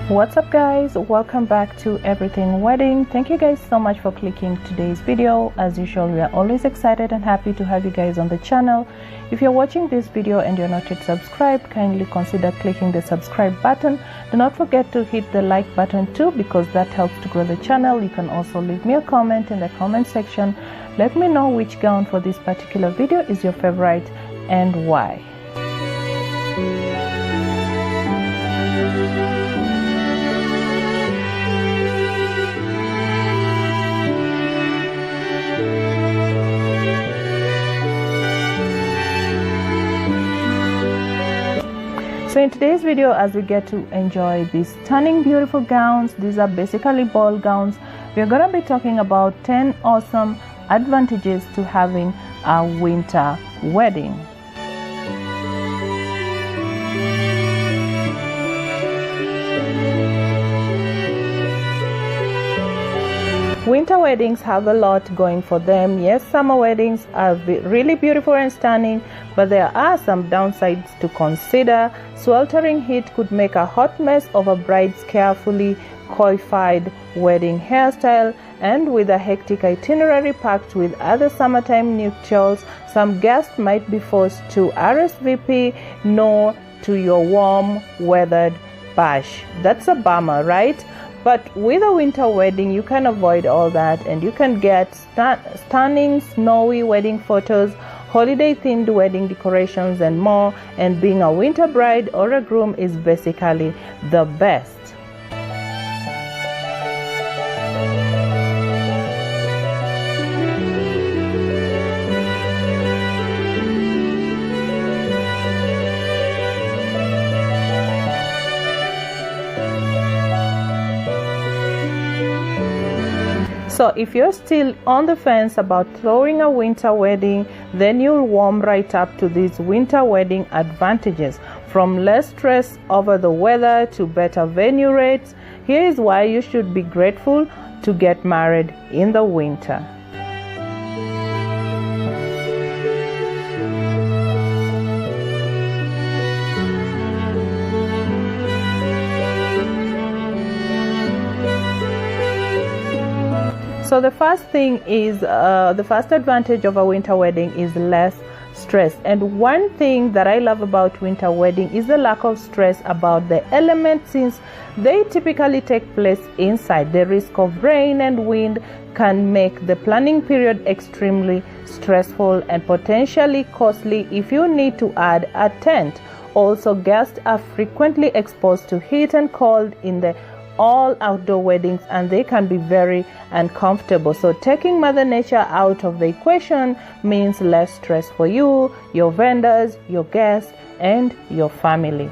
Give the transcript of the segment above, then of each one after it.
What's up guys, welcome back to Everything Wedding. Thank you guys so much for clicking today's video. As usual, we are always excited and happy to have you guys on the channel. If you're watching this video and you're not yet subscribed, kindly consider clicking the subscribe button. Do not forget to hit the like button too, because that helps to grow the channel. You can also leave me a comment in the comment section. Let me know which gown for this particular video is your favorite and why. So in today's video, as we get to enjoy these stunning beautiful gowns, these are basically ball gowns, we're going to be talking about 10 awesome advantages to having a winter wedding. Winter weddings have a lot going for them. Yes, summer weddings are really beautiful and stunning, but there are some downsides to consider. Sweltering heat could make a hot mess of a bride's carefully coiffed wedding hairstyle, and with a hectic itinerary packed with other summertime nuptials, some guests might be forced to RSVP no to your warm weathered bash. That's a bummer, right? But with a winter wedding, you can avoid all that and you can get stunning snowy wedding photos, holiday-themed wedding decorations and more. And being a winter bride or a groom is basically the best. So if you're still on the fence about throwing a winter wedding, then you'll warm right up to these winter wedding advantages. From less stress over the weather to better venue rates, here is why you should be grateful to get married in the winter. So the first thing is, the first advantage of a winter wedding is less stress. And one thing that I love about winter wedding is the lack of stress about the elements, since they typically take place inside. The risk of rain and wind can make the planning period extremely stressful and potentially costly if you need to add a tent. Also, guests are frequently exposed to heat and cold in the all outdoor weddings, and they can be very uncomfortable. So taking Mother Nature out of the equation means less stress for you, your vendors, your guests, and your family.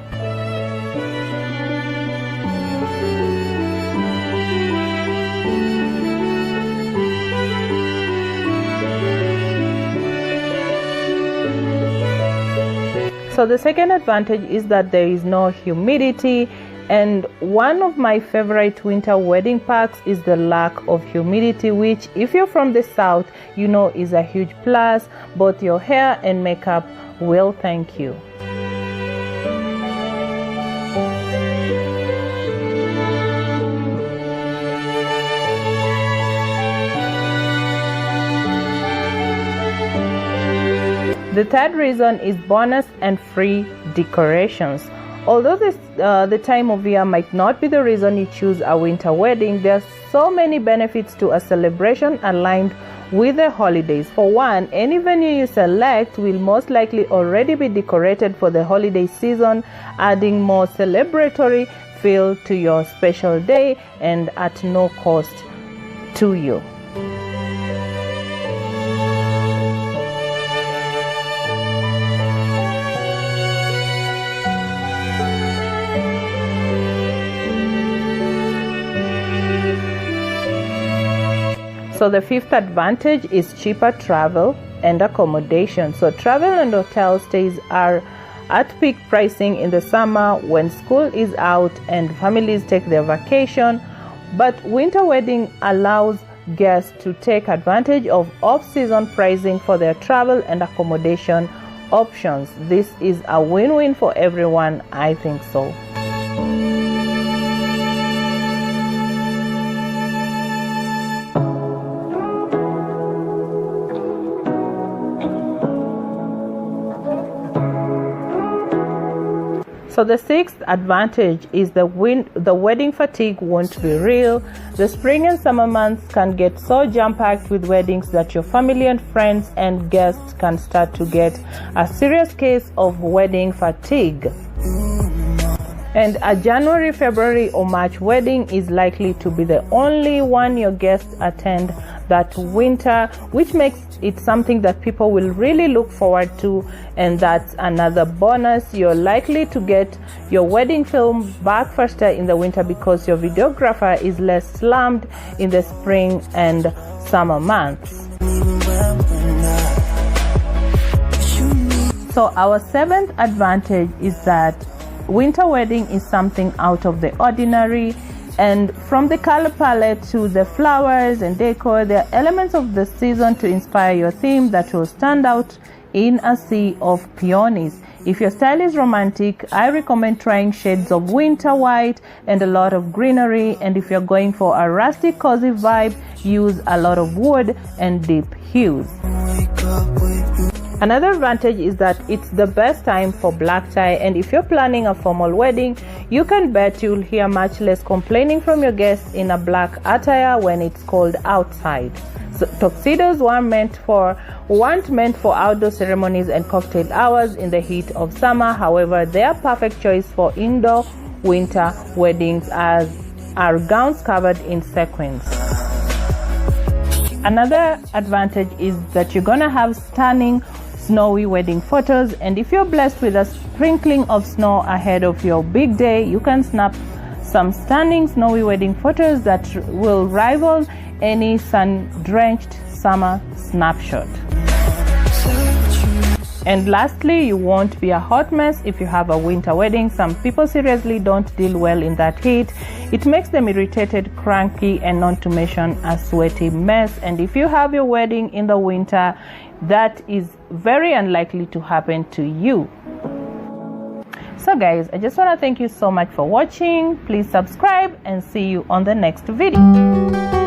So the second advantage is that there is no humidity. And one of my favorite winter wedding perks is the lack of humidity, which if you're from the south, you know is a huge plus. Both your hair and makeup will thank you. The third reason is bonus and free decorations. Although the time of year might not be the reason you choose a winter wedding, there are so many benefits to a celebration aligned with the holidays. For one, any venue you select will most likely already be decorated for the holiday season, adding more celebratory feel to your special day and at no cost to you. So the fifth advantage is cheaper travel and accommodation. So travel and hotel stays are at peak pricing in the summer when school is out and families take their vacation, but winter wedding allows guests to take advantage of off-season pricing for their travel and accommodation options. This is a win-win for everyone, I think so. So the sixth advantage is the wedding fatigue won't be real. The spring and summer months can get so jam-packed with weddings that your family and friends and guests can start to get a serious case of wedding fatigue. And a January, February or March wedding is likely to be the only one your guests attend that winter, which makes it something that people will really look forward to. And that's another bonus. You're likely to get your wedding film back faster in the winter because your videographer is less slammed in the spring and summer months. So our seventh advantage is that winter wedding is something out of the ordinary, and from the color palette to the flowers and decor, there are elements of the season to inspire your theme that will stand out in a sea of peonies. If your style is romantic, I recommend trying shades of winter white and a lot of greenery, and if you're going for a rustic cozy vibe, use a lot of wood and deep hues. Another advantage is that it's the best time for black tie, and if you're planning a formal wedding, you can bet you'll hear much less complaining from your guests in a black attire when it's cold outside. So tuxedos weren't meant for outdoor ceremonies and cocktail hours in the heat of summer. However, they are perfect choice for indoor winter weddings, as are gowns covered in sequins. Another advantage is that you're gonna have stunning snowy wedding photos, and if you're blessed with a sprinkling of snow ahead of your big day, you can snap some stunning snowy wedding photos that will rival any sun-drenched summer snapshot. And lastly, you won't be a hot mess if you have a winter wedding. Some people seriously don't deal well in that heat. It makes them irritated, cranky, and not to mention a sweaty mess. And if you have your wedding in the winter, that is very unlikely to happen to you. So guys, I just want to thank you so much for watching. Please subscribe and see you on the next video.